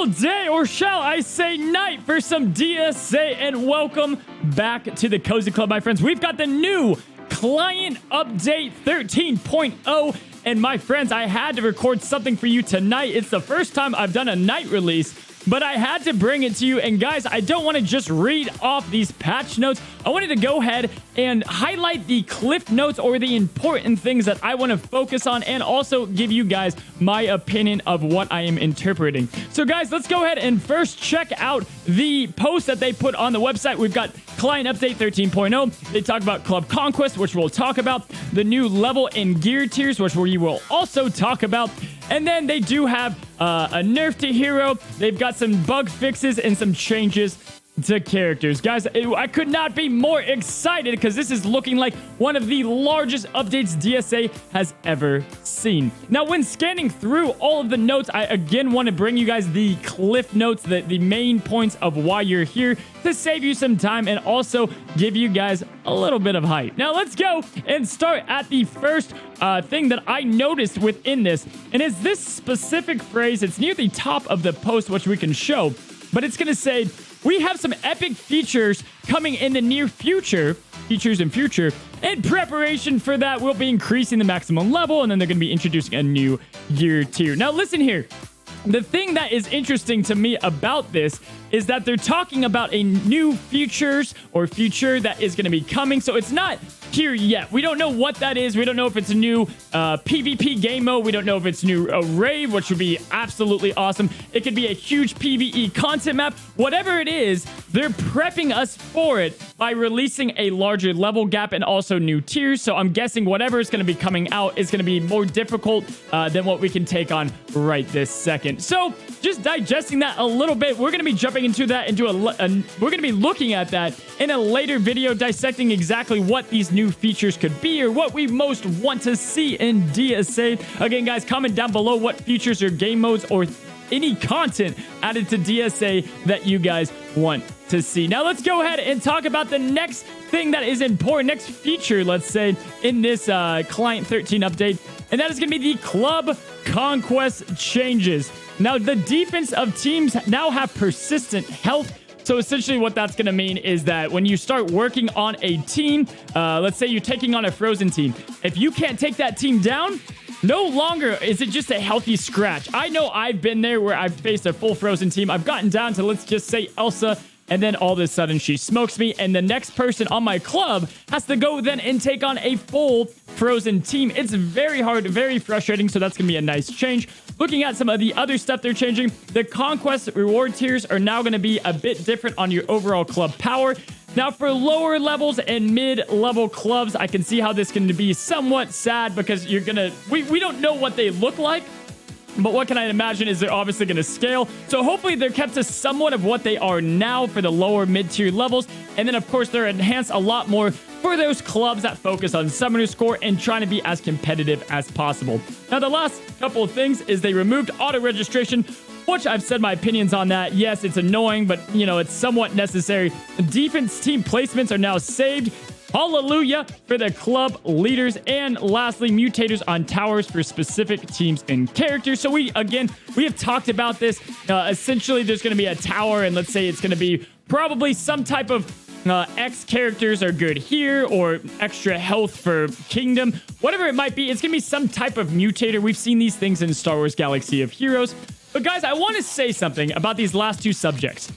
wonderful day, or shall I say night, for some DSA, and welcome back to the Cozy Club, my friends. We've got the new client update 13.0, and my friends, I had to record something for you tonight. It's the first time I've done a night release, but I had to bring it to you. And guys, I don't want to just read off these patch notes. I wanted to go ahead and highlight the cliff notes, or the important things that I want to focus on, and also give you guys my opinion of what I am interpreting. So guys, let's go ahead and first check out the post that they put on the website. We've got client update 13.0. They talk about Club Conquest, which we'll talk about, the new level and gear tiers, which we will also talk about. And then they do have a nerf to Hiro. They've got some bug fixes and some changes to characters. Guys, I could not be more excited, because this is looking like one of the largest updates DSA has ever seen. Now, when scanning through all of the notes, I again want to bring you guys the cliff notes, the main points of why you're here, to save you some time and also give you guys a little bit of hype. Now, let's go and start at the first thing that I noticed within this, and it's this specific phrase. It's near the top of the post, which we can show, but it's going to say, we have some epic features coming in the near future. Features in future. In preparation for that, we'll be increasing the maximum level, and then they're going to be introducing a new gear tier. Now, listen here. The thing that is interesting to me about this is that they're talking about a new features or feature that is going to be coming. So it's not here yet. We don't know what that is. We don't know if it's a new PvP game mode. We don't know if it's new rave, which would be absolutely awesome. It could be a huge PvE content map. Whatever it is, they're prepping us for it by releasing a larger level gap and also new tiers. So I'm guessing whatever is going to be coming out is going to be more difficult than what we can take on right this second. So just digesting that a little bit, we're going to be jumping into that, we're going to be looking at that in a later video, dissecting exactly what these new features could be, or what we most want to see in DSA. Again, guys, comment down below what features or game modes or any content added to DSA that you guys want to see. Now, let's go ahead and talk about the next thing that is important, next feature, let's say, in this Client 13 update, and that is going to be the Club Conquest Changes. Now, the defense of teams now have persistent health. So essentially what that's going to mean is that when you start working on a team, let's say you're taking on a frozen team, if you can't take that team down, no longer is it just a healthy scratch. I know I've been there where I've faced a full frozen team. I've gotten down to, let's just say, Elsa, and then all of a sudden she smokes me, and the next person on my club has to go then and take on a full frozen team. It's very hard, very frustrating, so that's going to be a nice change. Looking at some of the other stuff they're changing, the Conquest reward tiers are now going to be a bit different on your overall club power. Now, for lower levels and mid-level clubs, I can see how this can be somewhat sad, because you're going to... We don't know what they look like, but what can I imagine is they're obviously going to scale. So hopefully they're kept to somewhat of what they are now for the lower mid-tier levels. And then, of course, they're enhanced a lot more for those clubs that focus on summoner score and trying to be as competitive as possible. Now, the last couple of things is they removed auto-registration, which I've said my opinions on that. Yes, it's annoying, but, you know, it's somewhat necessary. Defense team placements are now saved. Hallelujah for the club leaders. And lastly, mutators on towers for specific teams and characters. So we have talked about this. Essentially, there's going to be a tower, and let's say it's going to be probably some type of X characters are good here, or extra health for Kingdom. Whatever it might be, it's going to be some type of mutator. We've seen these things in Star Wars Galaxy of Heroes. But guys, I want to say something about these last two subjects.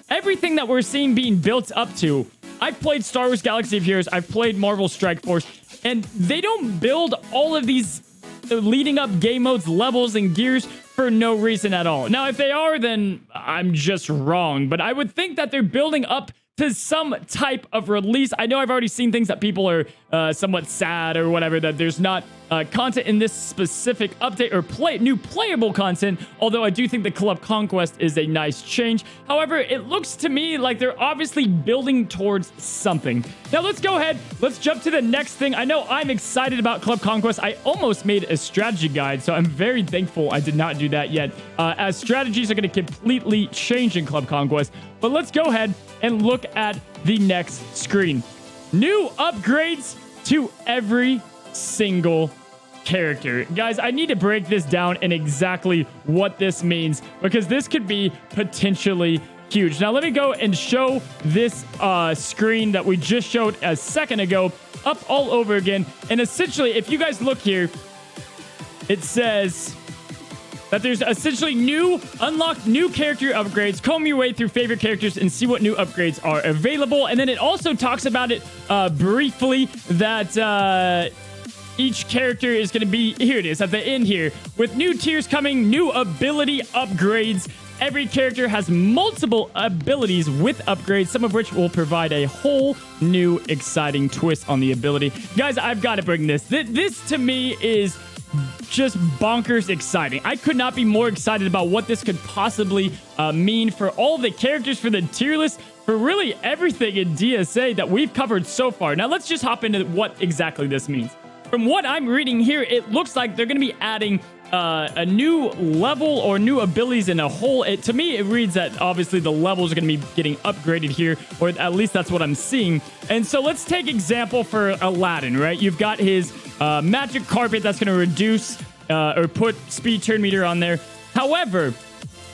Everything that we're seeing being built up to, I've played Star Wars Galaxy of Heroes, I've played Marvel Strike Force, and they don't build all of these leading up game modes, levels, and gears for no reason at all. Now, if they are, then I'm just wrong, but I would think that they're building up to some type of release. I know I've already seen things that people are somewhat sad or whatever, that there's not content in this specific update, or new playable content, although I do think the Club Conquest is a nice change. However, it looks to me like they're obviously building towards something. Now, let's go ahead. Let's jump to the next thing. I know I'm excited about Club Conquest. I almost made a strategy guide, so I'm very thankful I did not do that yet, as strategies are going to completely change in Club Conquest. But let's go ahead and look at the next screen. New upgrades to every single character. Guys, I need to break this down and exactly what this means, because this could be potentially huge. Now, let me go and show this screen that we just showed a second ago up all over again. And essentially, if you guys look here, it says that there's essentially unlock new character upgrades. Comb your way through favorite characters and see what new upgrades are available. And then it also talks about it briefly that each character is going to be, here it is at the end here, with new tiers coming, new ability upgrades. Every character has multiple abilities with upgrades, some of which will provide a whole new exciting twist on the ability. Guys, I've got to bring this. This to me is just bonkers exciting. I could not be more excited about what this could possibly mean for all the characters, for the tier list, for really everything in DSA that we've covered so far. Now, let's just hop into what exactly this means. From what I'm reading here, it looks like they're going to be adding a new level or new abilities in a whole. To me, it reads that obviously the levels are going to be getting upgraded here, or at least that's what I'm seeing. And so let's take example for Aladdin, right? You've got his magic carpet that's going to reduce or put speed turn meter on there. However,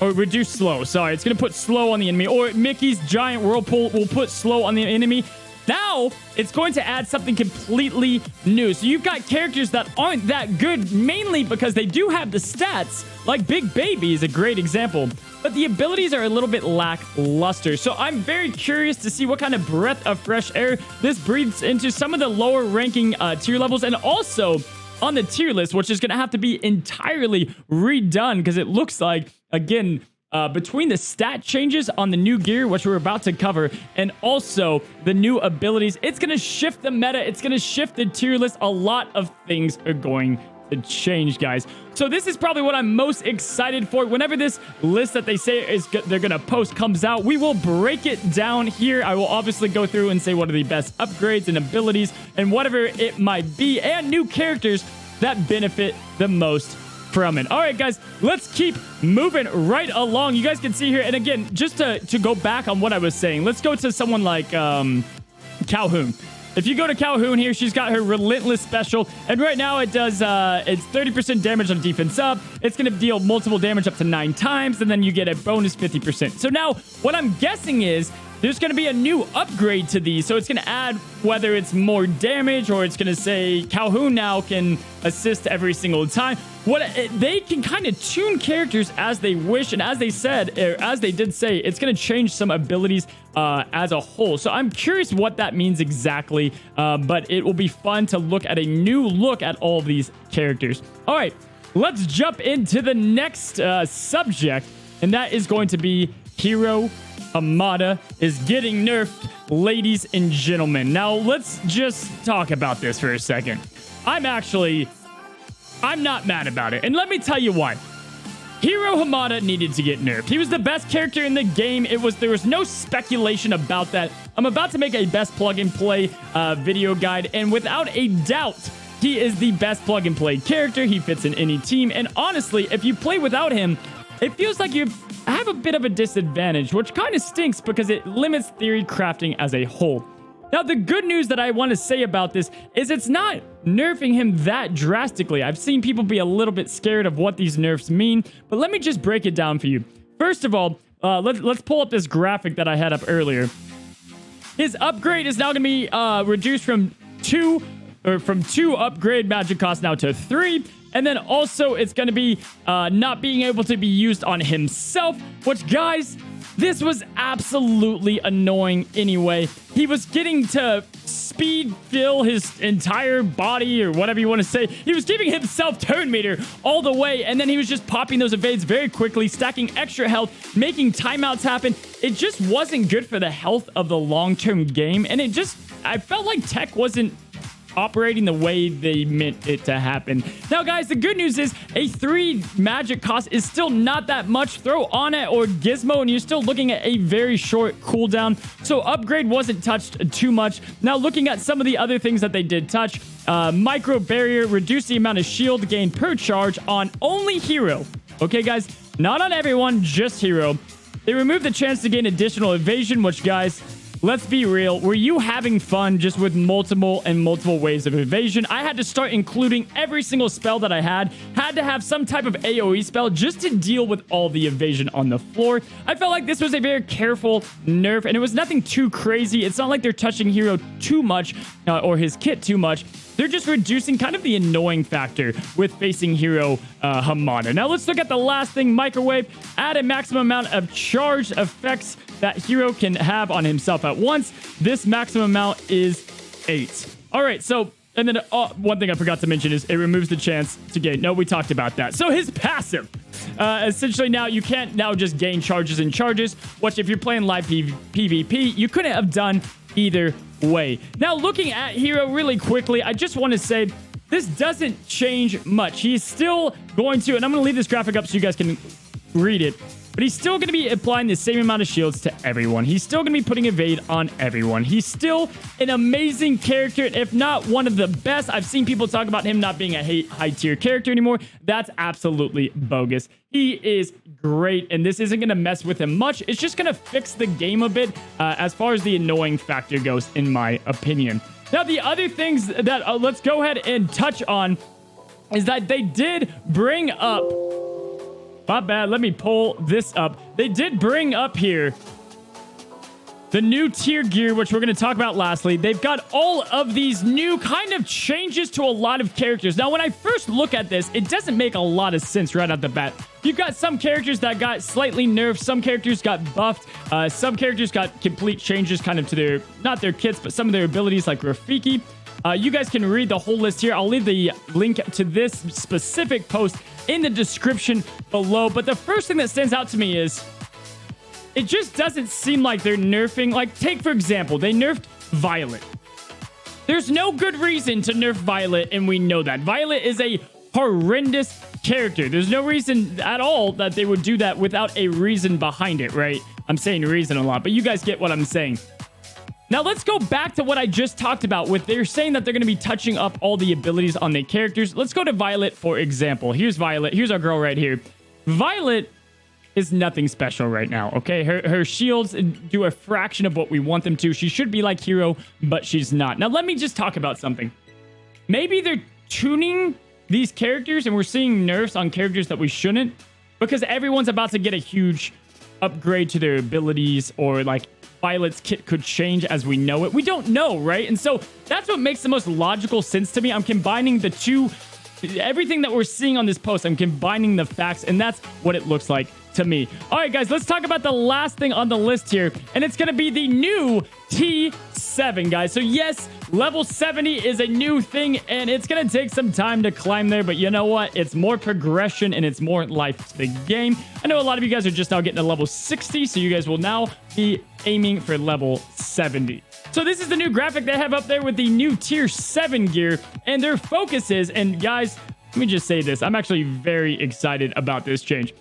or reduce slow. Sorry, it's going to put slow on the enemy. Or Mickey's giant whirlpool will put slow on the enemy. Now, it's going to add something completely new. So you've got characters that aren't that good, mainly because they do have the stats, like Big Baby is a great example, but the abilities are a little bit lackluster. So I'm very curious to see what kind of breath of fresh air this breathes into some of the lower ranking tier levels, and also on the tier list, which is going to have to be entirely redone, because it looks like, again, between the stat changes on the new gear, which we're about to cover, and also the new abilities, it's going to shift the meta. It's going to shift the tier list. A lot of things are going to change, guys. So this is probably what I'm most excited for. Whenever this list that they say they're going to post comes out, we will break it down here. I will obviously go through and say what are the best upgrades and abilities and whatever it might be, and new characters that benefit the most from it. All right, guys, let's keep moving right along. You guys can see here, and again, just to go back on what I was saying, let's go to someone like Calhoun. If you go to Calhoun here, she's got her Relentless special, and right now it does, it's 30% damage on defense up. It's going to deal multiple damage up to 9 times, and then you get a bonus 50%. So now, what I'm guessing is there's going to be a new upgrade to these. So it's going to add, whether it's more damage or it's going to say Calhoun now can assist every single time. They can kind of tune characters as they wish. And as they said, or as they did say, it's going to change some abilities as a whole. So I'm curious what that means exactly. But it will be fun to look at a new look at all of these characters. All right, let's jump into the next subject. And that is going to be Hiro Hamada is getting nerfed, ladies and gentlemen. Now, let's just talk about this for a second. I'm not mad about it. And let me tell you why. Hiro Hamada needed to get nerfed. He was the best character in the game. There was no speculation about that. I'm about to make a best plug-and-play video guide, and without a doubt, he is the best plug-and-play character. He fits in any team, and honestly, if you play without him, it feels like you have a bit of a disadvantage, which kind of stinks because it limits theory crafting as a whole. Now, the good news that I want to say about this is it's not nerfing him that drastically. I've seen people be a little bit scared of what these nerfs mean, but let me just break it down for you. First of all, let's pull up this graphic that I had up earlier. His upgrade is now going to be reduced from 2 upgrade magic cost now to 3. And then also it's going to be not being able to be used on himself, which, guys, this was absolutely annoying anyway. He was getting to speed fill his entire body, or whatever you want to say. He was giving himself turn meter all the way, and then he was just popping those evades very quickly, stacking extra health, making timeouts happen. It just wasn't good for the health of the long-term game, and I felt like tech wasn't operating the way they meant it to happen. Now, guys, the good news is a 3 magic cost is still not that much. Throw Ana or Gizmo, and you're still looking at a very short cooldown. So upgrade wasn't touched too much. Now, looking at some of the other things that they did touch, micro barrier, reduce the amount of shield gain per charge on only Hiro. Okay, guys, not on everyone, just Hiro. They removed the chance to gain additional evasion, which, guys, let's be real. Were you having fun just with multiple ways of evasion? I had to start including every single spell that I had to have some type of AoE spell just to deal with all the evasion on the floor. I felt like this was a very careful nerf, and it was nothing too crazy. It's not like they're touching Hiro too much or his kit too much. They're just reducing kind of the annoying factor with facing Hiro Hamada. Now let's look at the last thing, Microwave. Add a maximum amount of charged effects that Hiro can have on himself at once. This maximum amount is 8. All right, so, and then one thing I forgot to mention is it removes the chance to gain. No, we talked about that. So his passive. Essentially now you can't now just gain charges and charges, which if you're playing live PvP, you couldn't have done either way. Now looking at Hiro really quickly, I just want to say this doesn't change much. He's still going to, and I'm going to leave this graphic up so you guys can read it, but he's still going to be applying the same amount of shields to everyone. He's still going to be putting evade on everyone. He's still an amazing character, if not one of the best. I've seen people talk about him not being a high tier character anymore. That's absolutely bogus. He is great, and this isn't going to mess with him much. It's just going to fix the game a bit as far as the annoying factor goes, in my opinion. Now, the other things that let's go ahead and touch on is that they did bring up... My bad. Let me pull this up. They did bring up here the new tier gear, which we're going to talk about lastly. They've got all of these new kind of changes to a lot of characters. Now, when I first look at this, it doesn't make a lot of sense right out the bat. You've got some characters that got slightly nerfed. Some characters got buffed. Some characters got complete changes kind of to their, not their kits, but some of their abilities like Rafiki. You guys can read the whole list here. I'll leave the link to this specific post in the description below. But the first thing that stands out to me is it just doesn't seem like they're nerfing. Like, take, for example, they nerfed Violet. There's no good reason to nerf Violet, and we know that. Violet is a horrendous character. There's no reason at all that they would do that without a reason behind it, right? I'm saying reason a lot, but you guys get what I'm saying. Now, let's go back to what I just talked about with they're saying that they're going to be touching up all the abilities on the characters. Let's go to Violet, for example. Here's Violet. Here's our girl right here. Violet is nothing special right now, okay? Her shields do a fraction of what we want them to. She should be like Hiro, but she's not. Now, let me just talk about something. Maybe they're tuning these characters and we're seeing nerfs on characters that we shouldn't because everyone's about to get a huge upgrade to their abilities, or like Violet's kit could change as we know it. We don't know, right? And so that's what makes the most logical sense to me. I'm combining the two, everything that we're seeing on this post, I'm combining the facts, and that's what it looks like to me. All right, guys, let's talk about the last thing on the list here, and it's going to be the new T7, guys. So yes, level 70 is a new thing, and it's going to take some time to climb there, but you know what? It's more progression, and it's more life to the game. I know a lot of you guys are just now getting to level 60, so you guys will now be aiming for level 70. So this is the new graphic they have up there with the new tier 7 gear, and their focus is, and guys, let me just say this, I'm actually very excited about this change.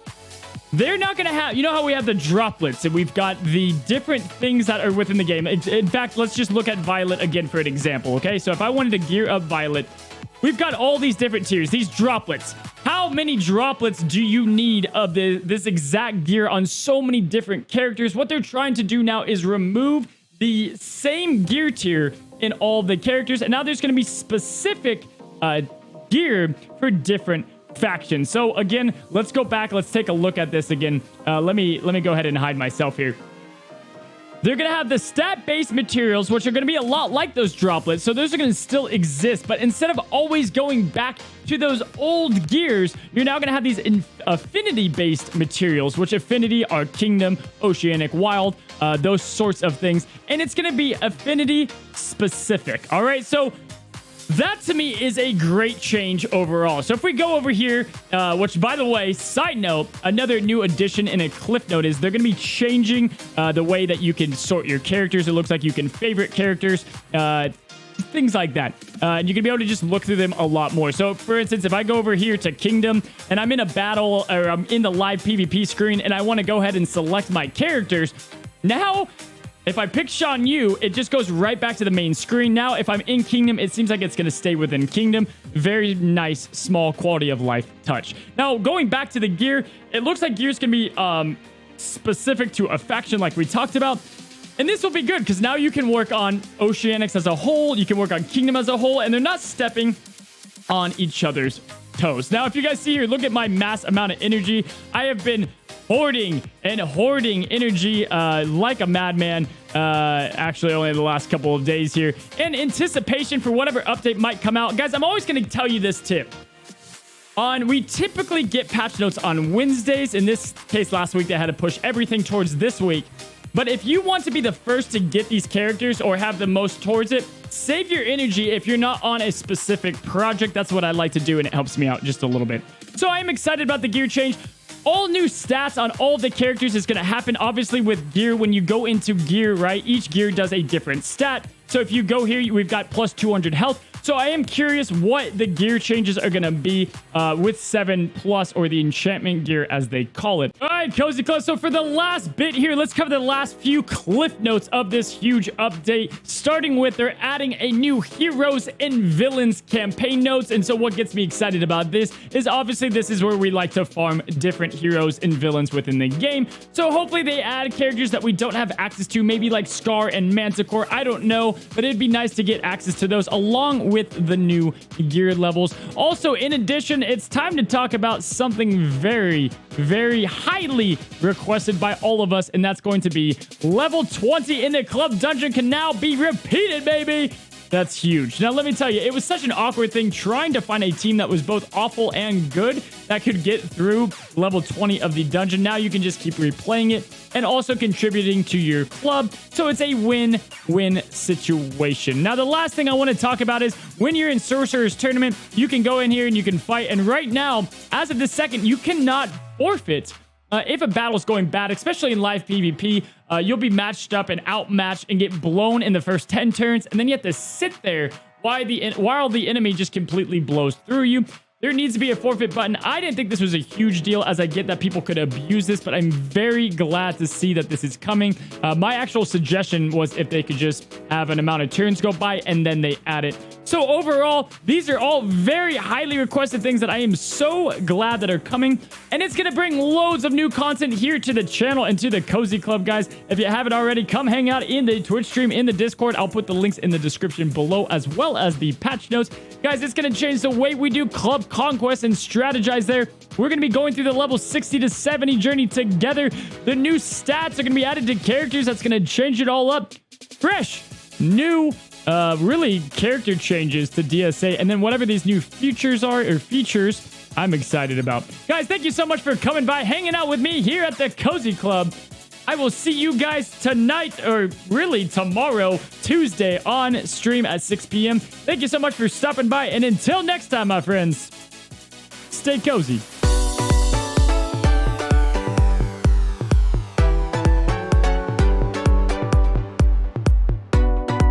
They're not going to have, you know how we have the droplets and we've got the different things that are within the game. In fact, let's just look at Violet again for an example, okay? So if I wanted to gear up Violet, we've got all these different tiers, these droplets. How many droplets do you need of this exact gear on so many different characters? What they're trying to do now is remove the same gear tier in all the characters, and now there's going to be specific gear for different factions. So again, let's go back. Let's take a look at this again. Let me go ahead and hide myself here. They're going to have the stat-based materials, which are going to be a lot like those droplets. So those are going to still exist. But instead of always going back to those old gears, you're now going to have these affinity-based materials, which affinity are Kingdom, Oceanic, Wild, those sorts of things. And it's going to be affinity-specific. All right, so that to me is a great change overall. So if we go over here, which by the way, side note, another new addition in a cliff note is they're going to be changing the way that you can sort your characters. It looks like you can favorite characters, things like that. And you're going to be able to just look through them a lot more. So for instance, if I go over here to Kingdom and I'm in a battle or I'm in the live PvP screen and I want to go ahead and select my characters, now if I pick Shan Yu, it just goes right back to the main screen. Now, if I'm in Kingdom, it seems like it's going to stay within Kingdom. Very nice, small quality of life touch. Now, going back to the gear, it looks like gears can be specific to a faction like we talked about. And this will be good because now you can work on Oceanics as a whole. You can work on Kingdom as a whole, and they're not stepping on each other's toes. Now, if you guys see here, look at my mass amount of energy. I have been hoarding energy like a madman. Actually, only the last couple of days here in anticipation for whatever update might come out. Guys, I'm always going to tell you this tip. We typically get patch notes on Wednesdays. In this case, last week, they had to push everything towards this week. But if you want to be the first to get these characters or have the most towards it, save your energy if you're not on a specific project. That's what I like to do, and it helps me out just a little bit. So I am excited about the gear change. All new stats on all the characters is going to happen. Obviously, with gear, when you go into gear, right, each gear does a different stat. So if you go here, we've got plus 200 health. So I am curious what the gear changes are going to be with 7+, or the enchantment gear as they call it. All right, Cozy Club. So for the last bit here, let's cover the last few cliff notes of this huge update. Starting with, they're adding a new heroes and villains campaign notes. And so what gets me excited about this is obviously this is where we like to farm different heroes and villains within the game. So hopefully they add characters that we don't have access to, maybe like Scar and Manticore. I don't know, but it'd be nice to get access to those along with the new gear levels. Also, in addition, it's time to talk about something very, very highly requested by all of us, and that's going to be level 20 in the club dungeon can now be repeated, baby. That's huge. Now, let me tell you, it was such an awkward thing trying to find a team that was both awful and good that could get through level 20 of the dungeon. Now you can just keep replaying it and also contributing to your club. So it's a win-win situation. Now, the last thing I want to talk about is when you're in Sorcerer's tournament, you can go in here and you can fight. And right now, as of this second, you cannot forfeit if a battle's going bad, especially in live PvP. You'll be matched up and outmatched and get blown in the first 10 turns, and then you have to sit there while the enemy just completely blows through you. There needs to be a forfeit button. I didn't think this was a huge deal, as I get that people could abuse this, but I'm very glad to see that this is coming. My actual suggestion was if they could just have an amount of turns go by and then they add it. So overall, these are all very highly requested things that I am so glad that are coming, and it's going to bring loads of new content here to the channel and to the Cozy Club, guys. If you haven't already, come hang out in the Twitch stream, in the Discord. I'll put the links in the description below, as well as the patch notes. Guys, it's going to change the way we do Club Conquest and strategize there. We're going to be going through the level 60 to 70 journey together. The new stats are going to be added to characters. That's going to change it all up. Fresh, new, really character changes to DSA, and then whatever these new features are, I'm excited about. Guys, thank you so much for coming by, hanging out with me here at the Cozy Club. I will see you guys tonight, or really tomorrow, Tuesday, on stream at 6 p.m. Thank you so much for stopping by, and until next time, my friends, stay cozy.